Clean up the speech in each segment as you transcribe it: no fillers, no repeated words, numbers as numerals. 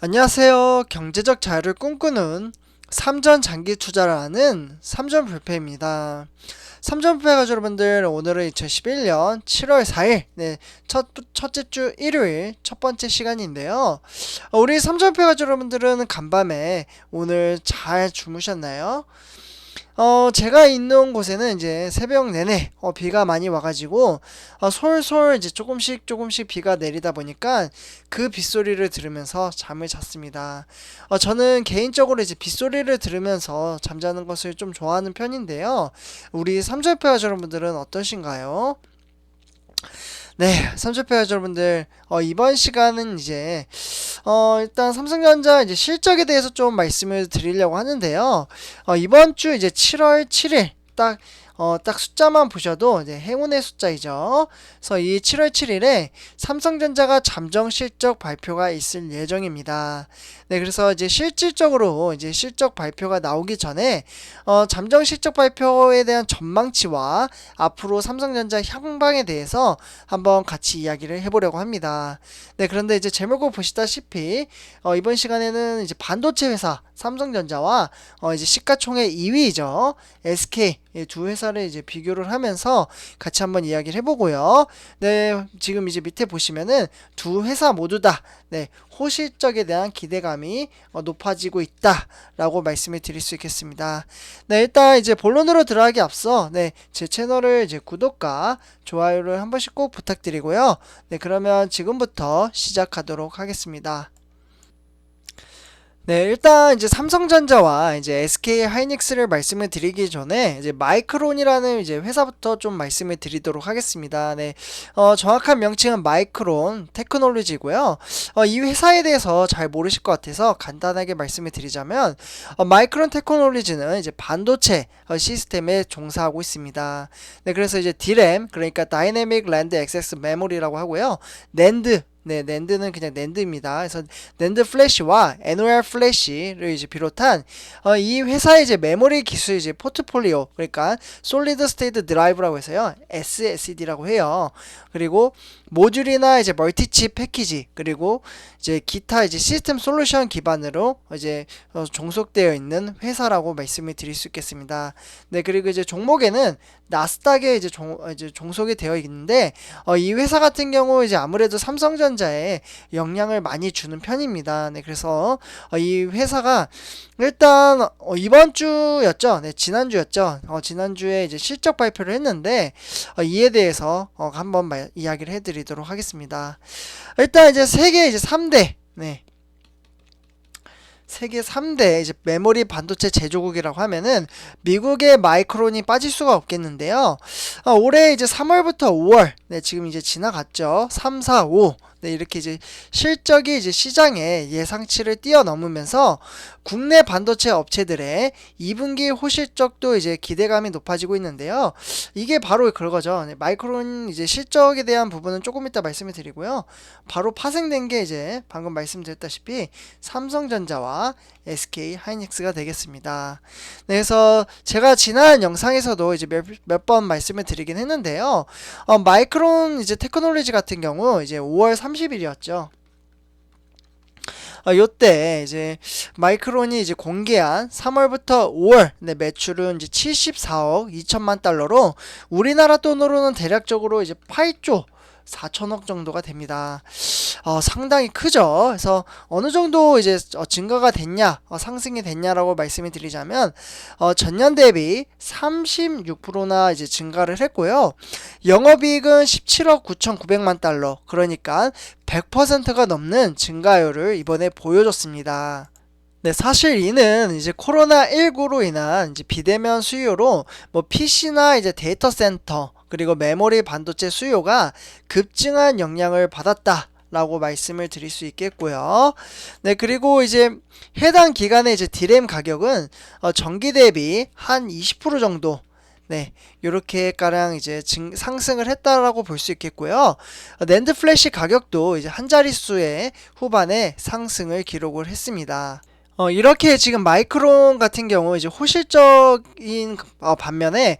안녕하세요. 경제적 자유를 꿈꾸는 삼전 장기 투자를 하는 삼전 불패입니다. 삼전 불패 가족 여러분들, 오늘은 2011년 7월 4일, 첫째 주 일요일 첫 번째 시간인데요. 우리 삼전 불패 가족 여러분들은 간밤에 오늘 잘 주무셨나요? 제가 있는 곳에는 이제 새벽 내내 비가 많이 와가지고 솔솔 이제 조금씩 비가 내리다 보니까 그 빗소리를 들으면서 잠을 잤습니다. 저는 개인적으로 이제 빗소리를 들으면서 잠자는 것을 좀 좋아하는 편인데요. 우리 삼절패 여러분들은 어떠신가요? 네, 삼촌패 여러분들, 이번 시간은 이제, 일단 삼성전자 이제 실적에 대해서 좀 말씀을 드리려고 하는데요. 이번 주 이제 7월 7일, 딱 숫자만 보셔도 이제 행운의 숫자이죠. 그래서 이 7월 7일에 삼성전자가 잠정 실적 발표가 있을 예정입니다. 네, 그래서 이제 실질적으로 이제 실적 발표가 나오기 전에 잠정 실적 발표에 대한 전망치와 앞으로 삼성전자 향방에 대해서 한번 같이 이야기를 해보려고 합니다. 네, 그런데 이제 제목을 보시다시피 이번 시간에는 이제 반도체 회사 삼성전자와 이제 시가총액 2위이죠. SK 두 회사를 이제 비교를 하면서 같이 한번 이야기를 해보고요. 네, 지금 이제 밑에 보시면은 두 회사 모두 다 네, 호실적에 대한 기대감이 높아지고 있다라고 말씀을 드릴 수 있겠습니다. 네, 일단 이제 본론으로 들어가기 앞서 제 채널을 이제 구독과 좋아요를 한 번씩 꼭 부탁드리고요. 네, 그러면 지금부터 시작하도록 하겠습니다. 네, 일단 이제 삼성전자와 이제 SK 하이닉스를 말씀을 드리기 전에 이제 마이크론이라는 이제 회사부터 좀 말씀을 드리도록 하겠습니다. 네, 정확한 명칭은 마이크론 테크놀로지고요. 이 회사에 대해서 잘 모르실 것 같아서 간단하게 말씀을 드리자면, 마이크론 테크놀로지는 이제 반도체 시스템에 종사하고 있습니다. 네, 그래서 이제 DRAM, 그러니까 다이내믹 랜드 액세스 메모리라고 하고요. 낸드, 네, 낸드는 그냥 낸드입니다. 그래서 낸드 플래시와 NOR 플래시를 이제 비롯한 이 회사의 이제 메모리 기술 이제 포트폴리오, 그러니까 솔리드 스테이트 드라이브라고 해서요, SSD라고 해요. 그리고 모듈이나 이제 멀티칩 패키지, 그리고 이제 기타 이제 시스템 솔루션 기반으로 이제 종속되어 있는 회사라고 말씀을 드릴 수 있겠습니다. 네, 그리고 이제 종목에는 나스닥에 이제 종속이 되어 있는데, 이 회사 같은 경우 이제 아무래도 삼성전자에 영향을 많이 주는 편입니다. 네, 그래서 이 회사가 일단 이번 주였죠. 네, 지난주였죠. 지난주에 이제 실적 발표를 했는데 이에 대해서 한번 이야기를 해드리도록 하겠습니다. 일단 이제 세계 이제 3대 세계 3대 이제 메모리 반도체 제조국이라고 하면은 미국의 마이크론이 빠질 수가 없겠는데요. 올해 이제 3월부터 5월, 네, 지금 이제 지나갔죠. 3, 4, 5. 네, 이렇게 이제 실적이 이제 시장의 예상치를 뛰어넘으면서 국내 반도체 업체들의 2분기 호실적도 이제 기대감이 높아지고 있는데요. 이게 바로 그거죠. 네, 마이크론 이제 실적에 대한 부분은 조금 이따 말씀을 드리고요. 바로 파생된 게 이제 방금 말씀드렸다시피 삼성전자와 SK 하이닉스가 되겠습니다. 네, 그래서 제가 지난 영상에서도 이제 몇 번 말씀을 드리긴 했는데요. 마이크론 이제 테크놀로지 같은 경우 이제 5월 30일이었죠. 요때 이제 마이크론이 이제 공개한 3월부터 5월 매출은 이제 74억 2천만 달러로 우리나라 돈으로는 대략적으로 이제 8조 4천억 정도가 됩니다. 상당히 크죠. 그래서 어느 정도 이제 증가가 됐냐, 상승이 됐냐라고 말씀을 드리자면, 전년 대비 36%나 이제 증가를 했고요. 영업이익은 17억 9,900만 달러, 그러니까 100%가 넘는 증가율을 이번에 보여줬습니다. 네, 사실 이는 이제 코로나19로 인한 이제 비대면 수요로 뭐 PC나 이제 데이터 센터, 그리고 메모리 반도체 수요가 급증한 영향을 받았다 라고 말씀을 드릴 수 있겠고요. 네, 그리고 이제 해당 기간에 이제 디램 가격은 전기 대비 한 20% 정도, 네, 요렇게 가량 이제 상승을 했다라고 볼 수 있겠고요. 낸드 플래시 가격도 이제 한 자릿수의 후반에 상승을 기록을 했습니다. 이렇게 지금 마이크론 같은 경우 이제 호실적인 반면에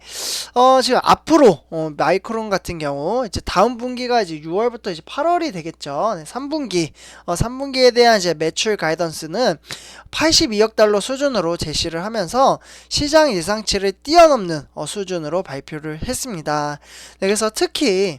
지금 앞으로 마이크론 같은 경우 이제 다음 분기가 이제 6월부터 이제 8월이 되겠죠. 네, 3분기 3분기에 대한 이제 매출 가이던스는 82억 달러 수준으로 제시를 하면서 시장 예상치를 뛰어넘는 수준으로 발표를 했습니다. 네, 그래서 특히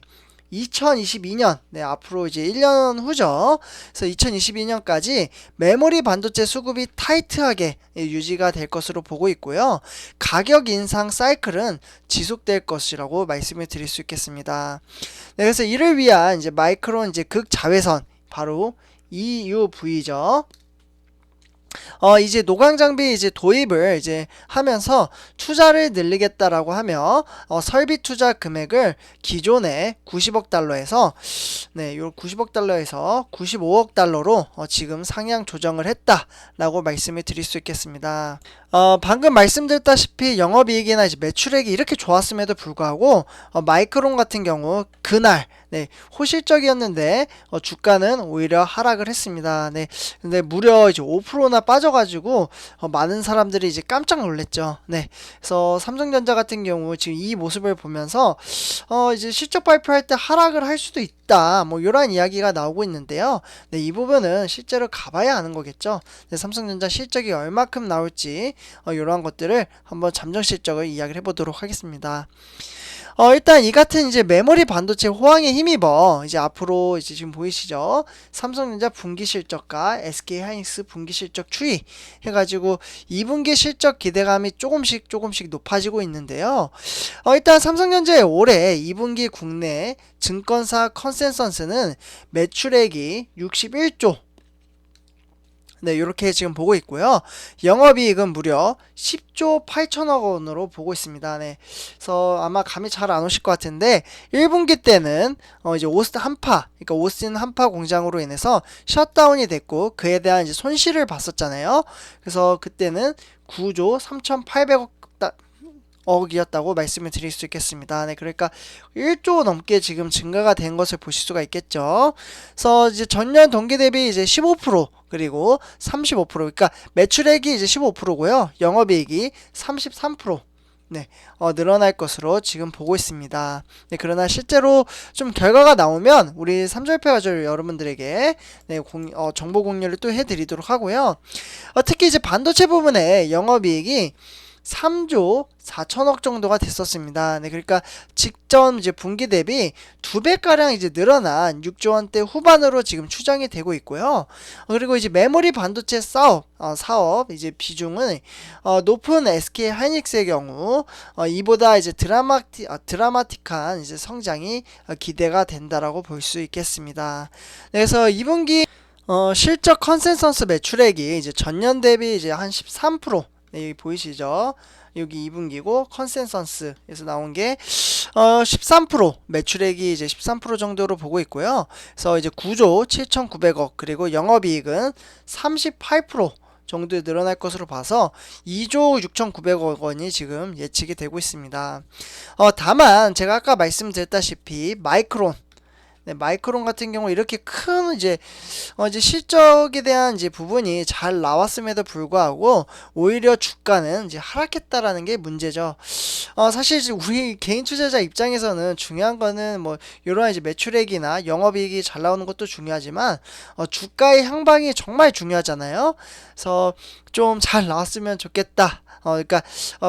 2022년, 네, 앞으로 이제 1년 후죠. 그래서 2022년까지 메모리 반도체 수급이 타이트하게 유지가 될 것으로 보고 있고요. 가격 인상 사이클은 지속될 것이라고 말씀을 드릴 수 있겠습니다. 네, 그래서 이를 위한 이제 마이크론 이제 극자외선, 바로 EUV죠. 이제 노광 장비 이제 도입을 이제 하면서 투자를 늘리겠다라고 하며 설비 투자 금액을 기존의 90억 달러에서 요 90억 달러에서 95억 달러로 지금 상향 조정을 했다라고 말씀을 드릴 수 있겠습니다. 방금 말씀드렸다시피 영업이익이나 이제 매출액이 이렇게 좋았음에도 불구하고 마이크론 같은 경우 그날 호실적이었는데 주가는 오히려 하락을 했습니다. 근데 무려 이제 5%나 빠져가지고 많은 사람들이 이제 깜짝 놀랐죠. 그래서 삼성전자 같은 경우 지금 이 모습을 보면서 이제 실적 발표할 때 하락을 할 수도 있다, 뭐 이런 이야기가 나오고 있는데요. 이 부분은 실제로 가봐야 아는 거겠죠. 삼성전자 실적이 얼마큼 나올지 이러한 것들을 한번 잠정 실적을 이야기를 해보도록 하겠습니다. 일단 이 같은 이제 메모리 반도체 호황에 힘입어 이제 앞으로 이제 지금 보이시죠? 삼성전자 분기 실적과 SK하이닉스 분기 실적 추이 해가지고 2분기 실적 기대감이 조금씩 높아지고 있는데요. 일단 삼성전자의 올해 2분기 국내 증권사 컨센서스는 매출액이 61조, 이렇게 지금 보고 있고요. 영업이익은 무려 10조 8천억 원으로 보고 있습니다. 그래서 아마 감이 잘 안 오실 것 같은데 1분기 때는 이제 오스틴 한파 공장으로 인해서 셧다운이 됐고 그에 대한 이제 손실을 봤었잖아요. 그래서 그때는 9조 3,800억 억이었다고 말씀을 드릴 수 있겠습니다. 그러니까 1조 넘게 지금 증가가 된 것을 보실 수가 있겠죠. 그래서 이제 전년 동기 대비 이제 15% 그리고 35%, 그러니까 매출액이 이제 15%고요. 영업이익이 33% 늘어날 것으로 지금 보고 있습니다. 그러나 실제로 좀 결과가 나오면 우리 삼절패 가족 여러분들에게 정보 공유를 또 해드리도록 하고요. 특히 이제 반도체 부분에 영업이익이 3조 4천억 정도가 됐었습니다. 그러니까 직전 이제 분기 대비 2배가량 이제 늘어난 6조 원대 후반으로 지금 추정이 되고 있고요. 그리고 이제 메모리 반도체 사업 이제 비중은 높은 SK 하이닉스의 경우 이보다 이제 드라마틱한 이제 성장이 기대가 된다라고 볼 수 있겠습니다. 그래서 2분기 실적 컨센서스 매출액이 이제 전년 대비 이제 한 13%, 여기 보이시죠? 여기 2분기고 컨센서스에서 나온 게 13%, 매출액이 이제 13% 정도로 보고 있고요. 그래서 이제 9조 7,900억, 그리고 영업이익은 38% 정도 늘어날 것으로 봐서 2조 6,900억 원이 지금 예측이 되고 있습니다. 다만 제가 아까 말씀드렸다시피 마이크론 같은 경우 이렇게 큰 이제 실적에 대한 이제 부분이 잘 나왔음에도 불구하고 오히려 주가는 이제 하락했다라는 게 문제죠. 사실 우리 개인 투자자 입장에서는 중요한 거는 뭐 이런 이제 매출액이나 영업이익이 잘 나오는 것도 중요하지만 주가의 향방이 정말 중요하잖아요. 그래서 좀 잘 나왔으면 좋겠다. 그러니까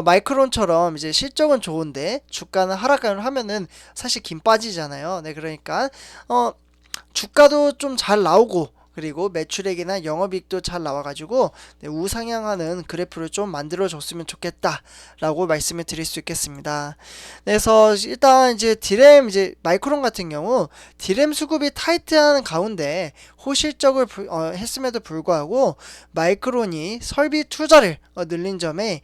마이크론처럼 이제 실적은 좋은데 주가는 하락을 하면은 사실 김 빠지잖아요. 그러니까 주가도 좀 잘 나오고 그리고 매출액이나 영업이익도 잘 나와가지고 우상향하는 그래프를 좀 만들어줬으면 좋겠다라고 말씀을 드릴 수 있겠습니다. 그래서 일단 이제 마이크론 같은 경우 디램 수급이 타이트한 가운데 호실적을 했음에도 불구하고 마이크론이 설비 투자를 늘린 점에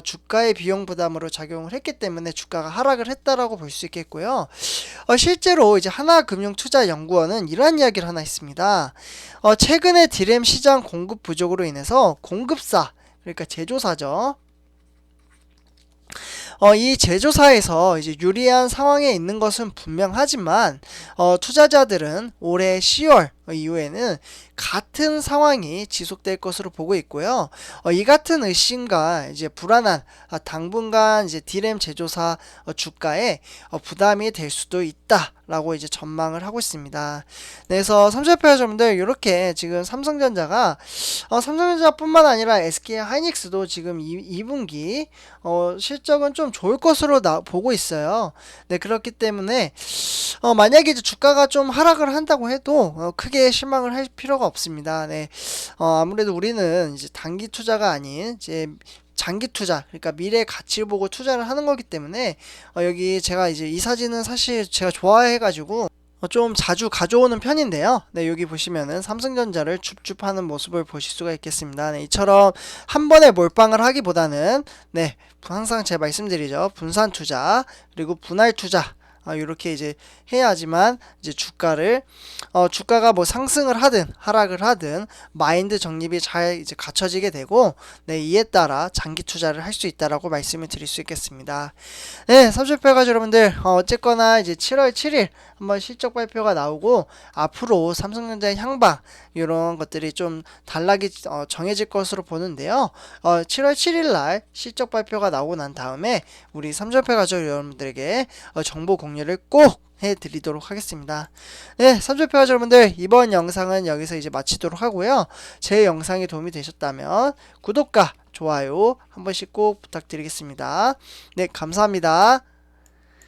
주가의 비용 부담으로 작용을 했기 때문에 주가가 하락을 했다라고 볼 수 있겠고요. 실제로 이제 하나금융투자연구원은 이러한 이야기를 하나 있습니다. 최근에 디램 시장 공급 부족으로 인해서 공급사, 그러니까 제조사죠. 이 제조사에서 이제 유리한 상황에 있는 것은 분명하지만 투자자들은 올해 10월 이후에는 같은 상황이 지속될 것으로 보고 있고요. 이 같은 의심과 이제 불안한 당분간 이제 D램 제조사 주가에 부담이 될 수도 있다라고 이제 전망을 하고 있습니다. 그래서 삼성전자 여러분들 이렇게 지금 삼성전자가 삼성전자뿐만 아니라 SK 하이닉스도 지금 2분기 실적은 좀 좋을 것으로 보고 있어요. 네, 그렇기 때문에 만약에 이제 주가가 좀 하락을 한다고 해도 크게 실망을 할 필요가 없습니다. 네, 아무래도 우리는 이제 단기 투자가 아닌 이제 장기 투자, 그러니까 미래 가치를 보고 투자를 하는 거기 때문에 여기 제가 이제 이 사진은 사실 제가 좋아해가지고 좀 자주 가져오는 편인데요. 네, 여기 보시면은 삼성전자를 줍줍하는 모습을 보실 수가 있겠습니다. 네, 이처럼 한 번에 몰빵을 하기보다는 네, 항상 제가 말씀드리죠. 분산 투자 그리고 분할 투자 이렇게 이제 해야지만 이제 주가가 뭐 상승을 하든 하락을 하든 마인드 정립이 잘 이제 갖춰지게 되고 네, 이에 따라 장기 투자를 할 수 있다라고 말씀을 드릴 수 있겠습니다. 네, 30회까지 여러분들 어쨌거나 이제 7월 7일 한번 실적 발표가 나오고 앞으로 삼성전자의 향방 이런 것들이 좀 단락이 정해질 것으로 보는데요. 7월 7일 날 실적 발표가 나오고 난 다음에 우리 30회 가족 여러분들에게 정보 공유를 꼭 해드리도록 하겠습니다. 네, 30회 가족 여러분들 이번 영상은 여기서 이제 마치도록 하고요. 제 영상이 도움이 되셨다면 구독과 좋아요 한 번씩 꼭 부탁드리겠습니다. 네, 감사합니다.